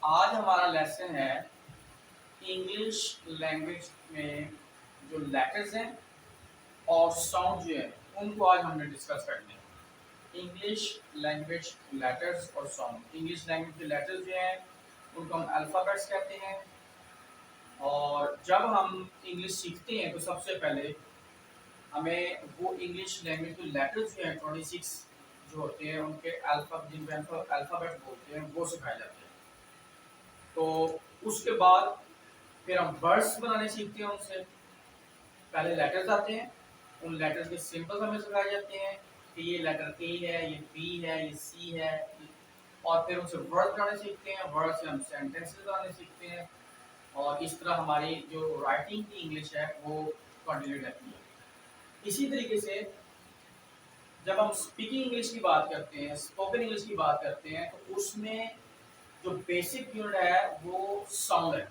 आज हमारा लेसन है इंग्लिश लैंग्वेज में जो लेटर्स हैं और साउंड जो है उनको आज हमने डिस्कस करने हैं। इंग्लिश लैंग्वेज लेटर्स और साउंड। इंग्लिश लैंग्वेज के लेटर्स जो हैं उनको हम अल्फ़ाबेट्स कहते हैं। और जब हम इंग्लिश सीखते हैं तो सबसे पहले हमें वो इंग्लिश लैंग्वेज के लेटर्स जो हैं 26 जो होते हैं उनके जिनको अल्फ़ाबेट बोलते हैं वो सिखाए जाते हैं। तो उसके बाद फिर हम वर्ड्स बनाने सीखते हैं उनसे। पहले लेटर्स आते हैं, उन लेटर्स के सिंबल्स हमें सिखाए जाते हैं कि ये लेटर ए है, ये बी है, ये सी है। और फिर उनसे वर्ड बनाने सीखते हैं, वर्ड से हम सेंटेंसेस बनाने सीखते हैं। और इस तरह हमारी जो राइटिंग की इंग्लिश है वो कंटिन्यू रहती है। इसी तरीके से जब हम स्पीकिंग इंग्लिश की बात करते हैं, स्पोकन इंग्लिश की बात करते हैं, तो उसमें जो बेसिक यूनिट है वो साउंड है।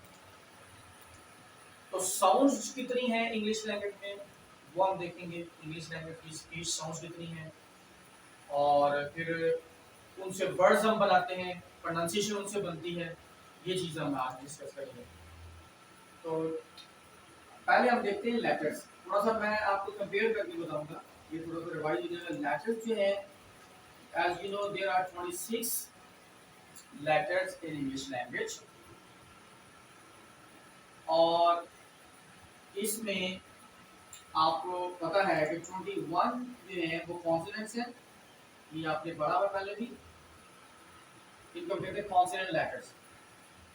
तो साउंड्स कितनी है इंग्लिश लैंग्वेज में वो हम देखेंगे। इंग्लिश लैंग्वेज की स्पीच साउंड्स कितनी है और फिर उनसे वर्ड्स हम बनाते हैं, प्रोनाउंसिएशन उनसे बनती है। ये चीज़ हम आज डिस्कस करेंगे। तो पहले हम देखते हैं लेटर्स। थोड़ा सा मैं आपको कंपेयर करके बताऊंगा, ये थोड़ा सा रिवाइज हो जाएगा। लेटर्स जो है, as you know there are 26 letters in English language. और इसमें आपको पता है कि 21 जो है वो कॉन्सोनेंट्स हैं, ये आपने पढ़ा हुआ पहले भी। इनको कहते हैं कॉन्सोनेंट लेटर्स।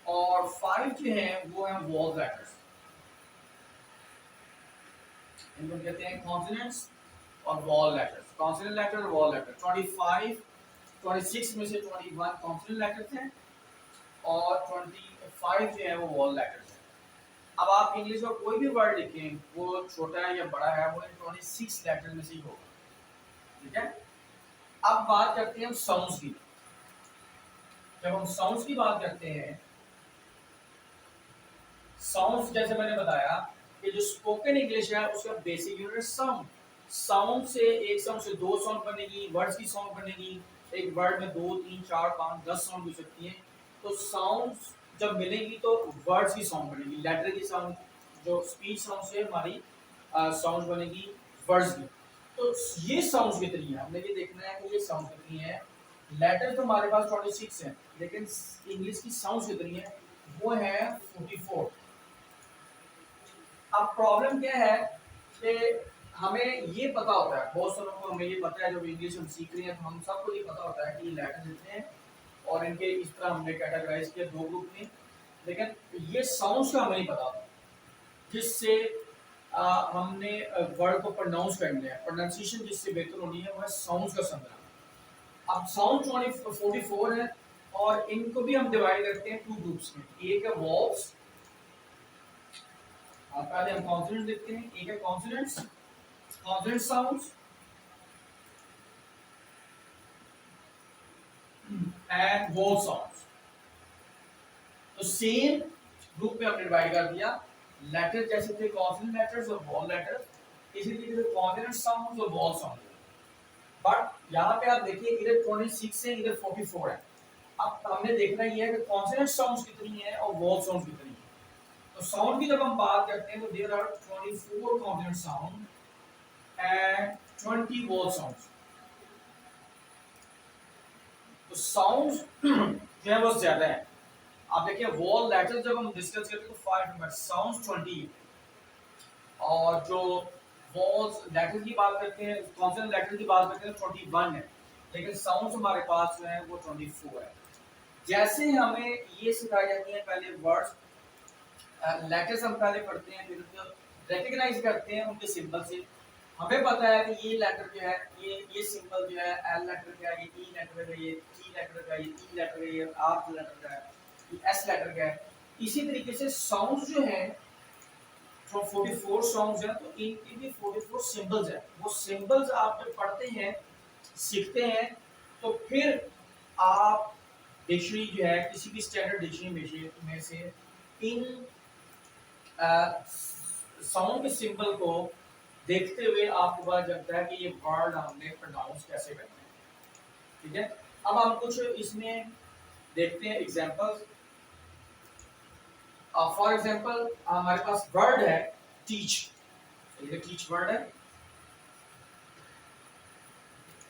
और 5 जो है वो हैं वॉवल लेटर्स। इनको कहते हैं कॉन्सोनेंट्स और वॉवल लेटर्स। कॉन्सोनेंट लेटर और वॉवल लेटर 26 में से 21 कॉन्सोनेंट लेटर्स हैं और 25 जो है वो वॉवल लेटर्स हैं। अब आप इंग्लिश का कोई भी वर्ड लिखें, वो छोटा है या बड़ा है, वो इन 26 लेटर्स में से ही होगा। ठीक है। अब बात करते हैं हम साउंड्स की। जब हम साउंड्स की बात करते हैं, साउंड्स जैसे मैंने बताया कि जो स्पोकन इंग्लिश है उसका बेसिक यूनिट साउंड। साउंड से एक साउंड से दो साउंड बनेगी, वर्ड्स की साउंड बनेगी। एक वर्ड में 2 3 4 5 10 साउंड हो सकती है। तो साउंड्स जब मिलेंगी तो वर्ड्स की साउंड बनेगी, लेटर की साउंड, जो स्पीच साउंड से हमारी साउंड बनेगी वर्ड्स की। तो ये साउंड्स कितनी है हमने ये देखना है कि ये साउंड कितनी है। लेटर तो हमारे पास 26 है, लेकिन इंग्लिश की साउंड्स कितनी है वो है 44। अब प्रॉब्लम क्या है कि हमें ये पता होता है, बहुत सारों को हमें ये पता है, जब इंग्लिश हम सीख रहे हैं तो हम सबको ये पता होता है कि ये लेटर्स इतने हैं और इनके इस तरह हमने कैटेगराइज किया 2 ग्रुप में। लेकिन ये साउंड्स का हमें नहीं पता होता, जिससे हमने वर्ड को प्रोनाउंस करना है। प्रोनाउंसिएशन जिससे बेहतर होनी है वो है साउंड्स का संग्रह। अब साउंड 44 है और इनको भी हम डिवाइड करते हैं 2 ग्रुप्स में। एक है वॉवल्स, पहले हम कॉन्सोनेंट देखते हैं। एक है consonants, consonant sounds and vowel sounds. तो सेम ग्रुप में हमने डिवाइड कर दिया। लेटर जैसे थे कॉन्सोनेंट लेटर्स और वोवल लेटर्स, इसी तरीके से कॉन्सोनेंट साउंड्स और वोवल साउंड्स। बट यहाँ पे आप देखिए इधर 26 है, इधर 44 है। अब हमने देखना ये है कि कॉन्सोनेंट साउंड्स कितनी है और वोवल साउंड्स कितनी है। तो साउंड की जब हम बात करते हैं तो there are 24 consonant sound and 20 vowel sounds. तो साउंड्स जो है वो ज्यादा है। आप देखिए वोवल लेटर्स जब हम डिस्कस करते हैं तो 5 नंबर, साउंड्स 20। और जो वोवल्स लेटर्स की बात करते हैं, कॉन्सोनेंट लेटर्स की बात करते हैं तो 21 है, लेकिन साउंड्स हमारे पास जो है वो 24 है। जैसे हमें ये सिखाई जाती है पहले वर्ड्स, लेटर्स हम पहले पढ़ते हैं, फिर रिकॉग्नाइज करते हैं उनके सिंबल से। हमें पता है कि ये लेटर जो है, ये सिंबल जो है एल लेटर का है, ये ई लेटर है, ये टी लेटर का है, ये ई लेटर है, ये आर लेटर का है, ये एस लेटर का है। इसी तरीके से साउंड्स जो है 44 साउंड्स हैं, तो इनके भी 44 सिंबल्स हैं। वो सिंबल्स आप जब पढ़ते हैं, सीखते हैं, तो फिर आप डिक्शनरी जो है किसी भी स्टैंडर्ड डिक्शनरी में से इन साउंड के सिंबल को देखते हुए आपको पता चलता है कि ये वर्ड हमने प्रोनाउंस कैसे करना है। ठीक है। अब हम कुछ इसमें देखते हैं एग्जांपल्स। फॉर एग्जांपल हमारे पास वर्ड है टीच, ये टीच वर्ड है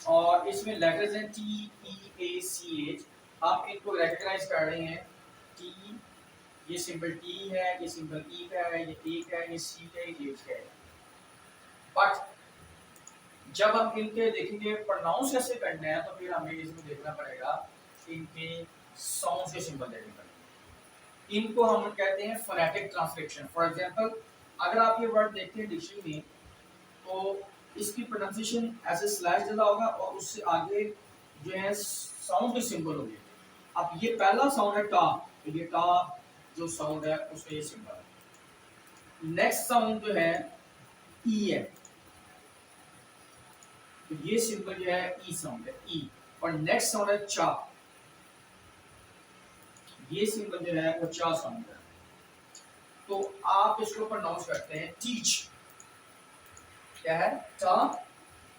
और इसमें लेटर्स हैं टी ई ए सी एच। हम इनको रेकग्नाइज कर रहे हैं। टी, ये सिंबल टी है, ये सिंबल ई का है, ये ए का है, ये सी का है, ये एच का है। बट जब हम इनके देखेंगे प्रोनाउंस कैसे करने हैं तो फिर हमें इसमें देखना पड़ेगा इनके साउंड्स के सिंबल देखने पड़ेंगे। इनको हम कहते हैं फोनेटिक ट्रांसक्रिप्शन। फॉर एग्जांपल अगर आप ये वर्ड देखते हैं डिक्शनरी में तो इसकी प्रोनाउंसिएशन ऐसे स्लैश जला होगा और उससे आगे जो है साउंड के सिंबल होंगे। अब ये पहला साउंड है टा, तो ये टा जो साउंड है उसका ये सिंबल है। नेक्स्ट साउंड जो है ई है, तो ये सिंबल जो है ई साउंड है, ई। और नेक्स्ट साउंड है चा, ये सिंबल जो है वो चा साउंड है। तो आप इसको प्रोनाउंस करते हैं टीच, क्या है टा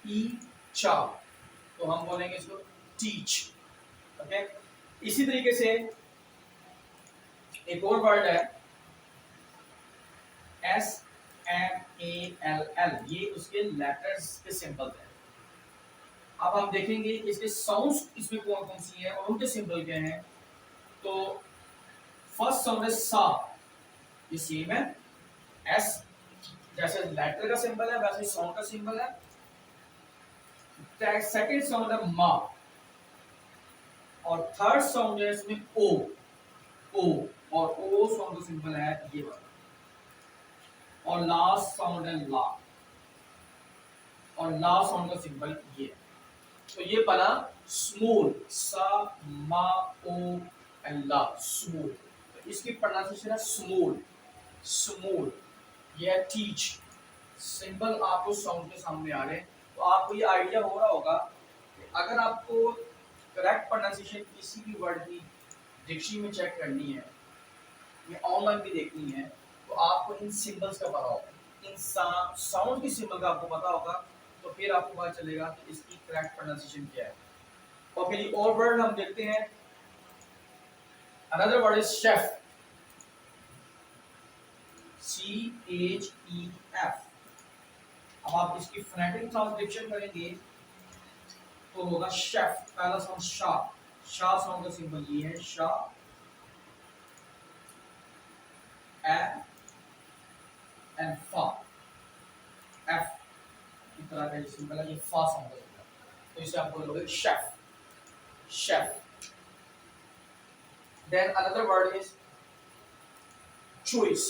ई चा, तो हम बोलेंगे इसको टीच। ओके, इसी तरीके से एक और वर्ड है S M A L L, ये उसके लेटर्स के सिंबल है। अब हम देखेंगे इसके साउंड्स इसमें कौन कौन सी है और उनके सिंबल क्या हैं। तो फर्स्ट साउंड है सा, ये सेम है एस, जैसे लेटर का सिंबल है वैसे साउंड का सिंबल है। सेकंड साउंड है मा और थर्ड साउंड है इसमें ओ, ओ और ओ साउंड का सिंबल है ये वाला। और लास्ट साउंड है ला और ला साउंड का सिंबल ये है। तो ये बना स्मूल, सा मा ओ एंड ला, स्मूल। तो इसकी प्रोनाउंसिएशन है स्मूल, स्मूल। ये है टीच। सिंबल आपको साउंड के सामने आ रहे हैं तो आपको ये आइडिया हो रहा होगा कि अगर आपको करेक्ट प्रोनाउंसिएशन किसी भी वर्ड की डिक्शनरी में चेक करनी है या ऑनलाइन भी देखनी है तो आपको इन सिंबल्स का पता होगा, इन साउंड की सिंबल का आपको पता होगा, तो फिर आपको पता चलेगा कि इसकी करेक्ट प्रोनाउंसिएशन क्या है। और फिर और वर्ड हम देखते हैं, another word is chef, CHEF। अब आप इसकी फोनेटिक ट्रांसक्रिप्शन करेंगे तो होगा शेफ, पहला साउंड शा, शा साउंड का सिंबल ये है शा, ए एंड फा, एफ की तरह का सिंबल है, ये फा साउंड का सिंबल, तो इसे आप बोलोगे chef, chef. Then another word is choice.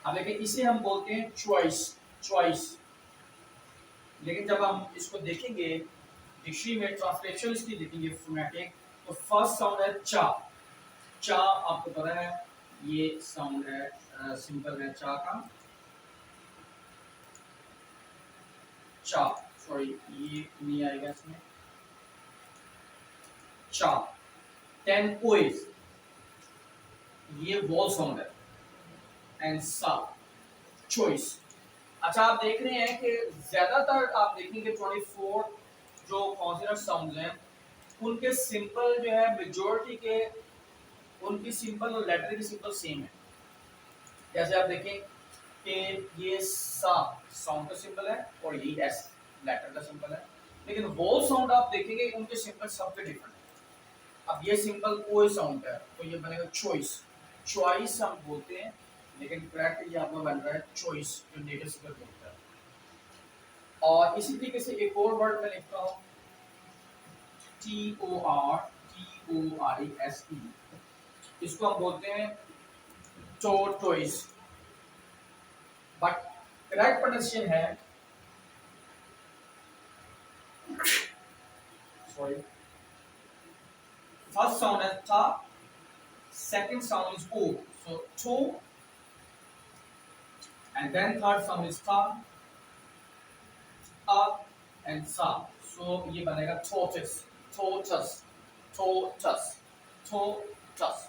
अब लेकिन इसे हम बोलते हैं चॉइस, चॉइस। लेकिन जब हम इसको देखेंगे डिक्शनरी में ट्रांसक्रिप्शन इसकी देखेंगे फोनेटिक, तो फर्स्ट साउंड है चा, चा आपको पता है ये साउंड है सिंपल है चा का, चा, सॉरी ये नहीं आएगा इसमें, चा। देन ओइज, ये वॉल साउंड है, एंड सा, चॉइस। अच्छा आप देख रहे हैं कि ज्यादातर आप देखेंगे 24 जो कॉन्सोनेंट साउंड्स हैं उनके सिंबल जो है मेजॉरिटी के, उनकी सिंबल और लेटर की सिंबल सेम है। जैसे आप देखें कि ये सा साउंड का सिंबल है और ये एस लेटर का सिंबल है, लेकिन वो साउंड आप देखेंगे उनके सिंबल सबके डिफरेंट है। अब ये सिंबल कोई साउंड है तो ये बनेगा चॉइस, चॉइस हम बोलते हैं, लेकिन करेक्ट ये आपका बन रहा है चॉइस, जो नेटिव स्पीकर बोलता है। और इसी तरीके से एक और वर्ड मैं लिखता हूँ TORTORESE, इसको हम बोलते हैं टॉर्टोइस, बट करेक्ट प्रोनाउंसिएशन है, सॉरी, फर्स्ट साउंड है था, second sound is O, so to, and then third sound is ta, and sa, so ये बनेगा tortoise, tortoise, tortoise, tortoise।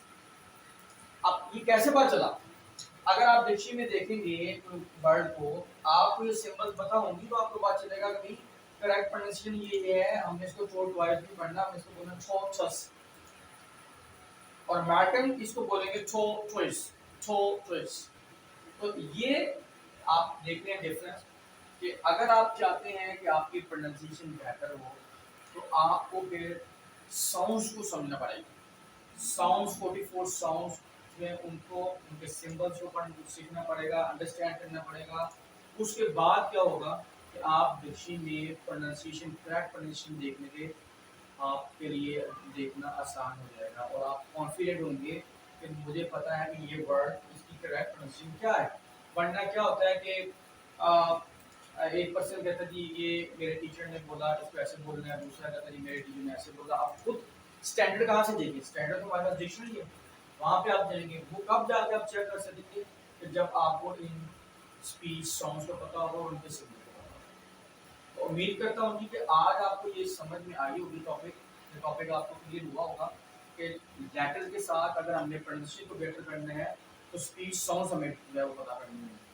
अब ये कैसे पता चला? अगर आप डिक्शनरी में देखेंगे तो वर्ड को आपको ये सिंबल पता होंगी तो आपको पता चलेगा कि करेक्ट प्रोनाउंसिएशन ये है, हमने इसको टॉर्टोइस भी पढ़ना, हम इसको बोलना tortoise। और मैटन इसको बोलेंगे tortoise, थो, ट्विस। तो ये आप देख रहे हैं डिफरेंस कि अगर आप चाहते हैं कि आपकी प्रोनाउंसिएशन बेहतर हो तो आपको फिर साउंड्स को समझना पड़ेगा। साउंड्स 44 साउंड्स में उनको उनके सिंबल्स को सीखना पड़ेगा, अंडरस्टैंड करना पड़ेगा। उसके बाद क्या होगा कि आप डिक्शनरी में प्रोनाउंसिएशन, करेक्ट प्रोनाउंसिएशन देखने के आपके लिए देखना आसान हो जाएगा और आप कॉन्फिडेंट होंगे कि मुझे पता है कि ये वर्ड इसकी करेक्ट प्रोनाउंसिएशन क्या है। वरना क्या होता है कि एक पर्सन कहता है जी ये मेरे टीचर ने बोला इसको ऐसे बोलना है, दूसरा कहता है जी मेरे टीचर ने ऐसे बोला। आप खुद स्टैंडर्ड कहाँ से देंगे? स्टैंडर्ड तो हमारे पास डिक्शनरी है, वहाँ पे आप जाएंगे। वो कब जाके आप चेक कर सकेंगे कि जब आपको इन स्पीच सॉन्ग्स को पता होगा और उनके सिंबल को पता होगा। तो उम्मीद करता हूँ कि आज आपको ये समझ में आई होगी टॉपिक आपको क्लियर हुआ होगा कि लेटर के साथ अगर हमने प्रोनाउंसिएशन को बेटर करना है तो स्पीच सॉन्ग्स हमें जो है वो पता करनी है।